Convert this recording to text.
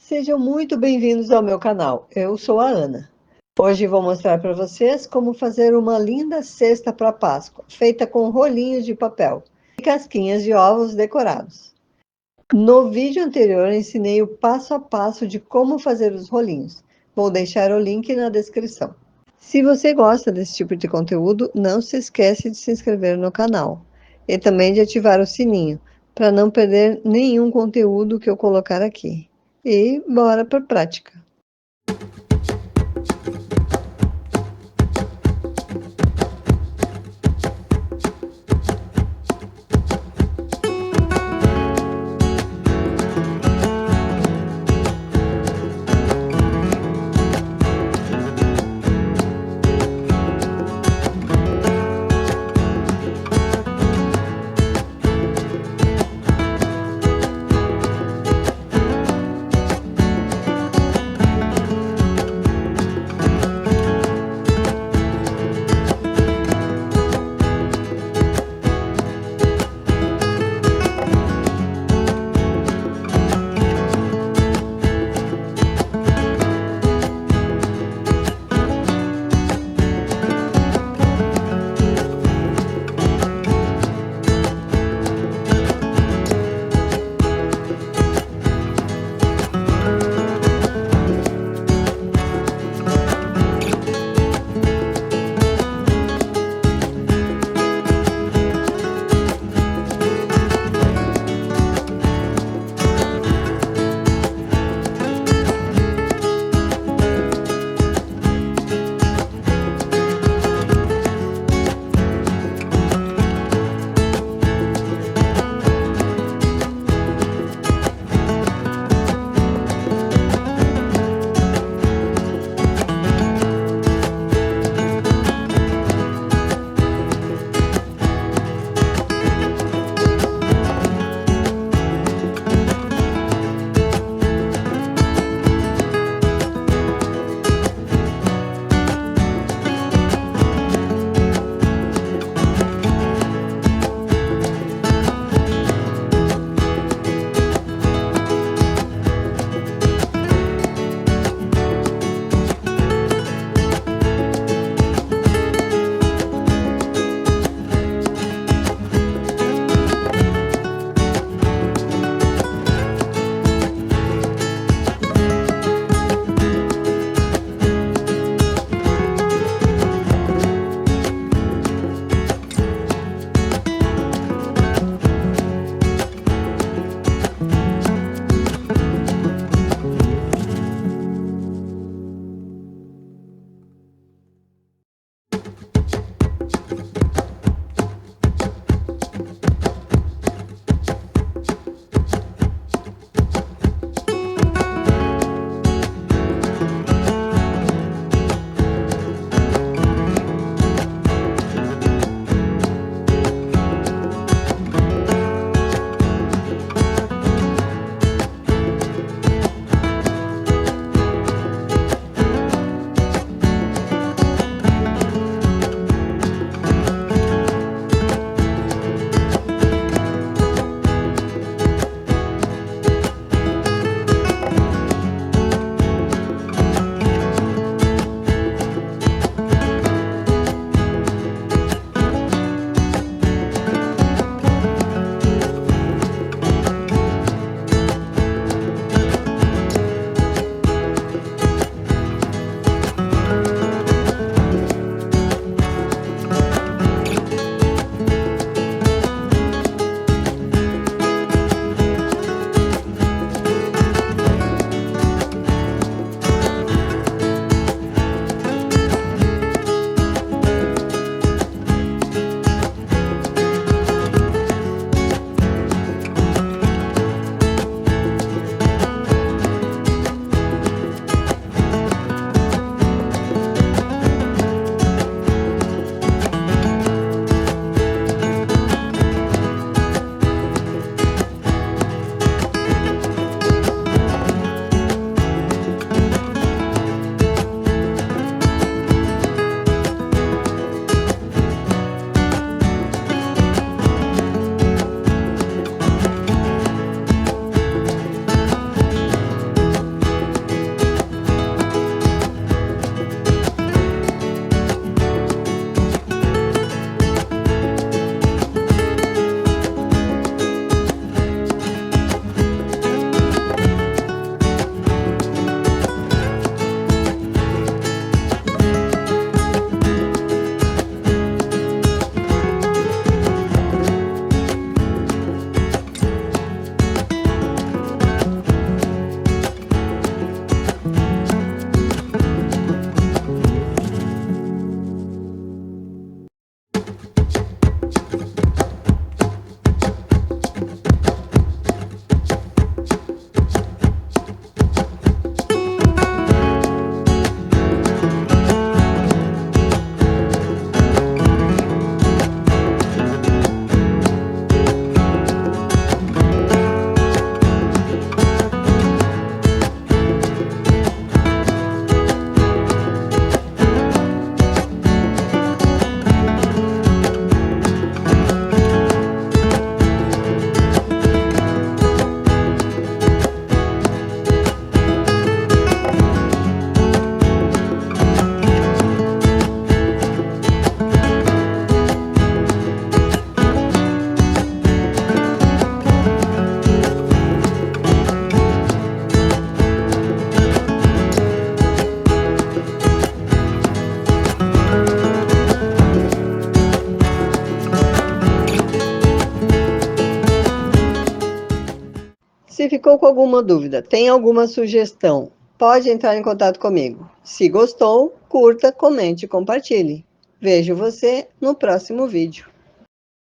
Sejam muito bem-vindos ao meu canal. Eu sou a Ana. Hoje vou mostrar para vocês como fazer uma linda cesta para Páscoa, feita com rolinhos de papel e casquinhas de ovos decorados. No vídeo anterior ensinei o passo a passo de como fazer os rolinhos. Vou deixar o link na descrição. Se você gosta desse tipo de conteúdo, não se esquece de se inscrever no canal e também de ativar o sininho, para não perder nenhum conteúdo que eu colocar aqui. E bora para a prática! Se ficou com alguma dúvida, tem alguma sugestão, pode entrar em contato comigo. Se gostou, curta, comente e compartilhe. Vejo você no próximo vídeo.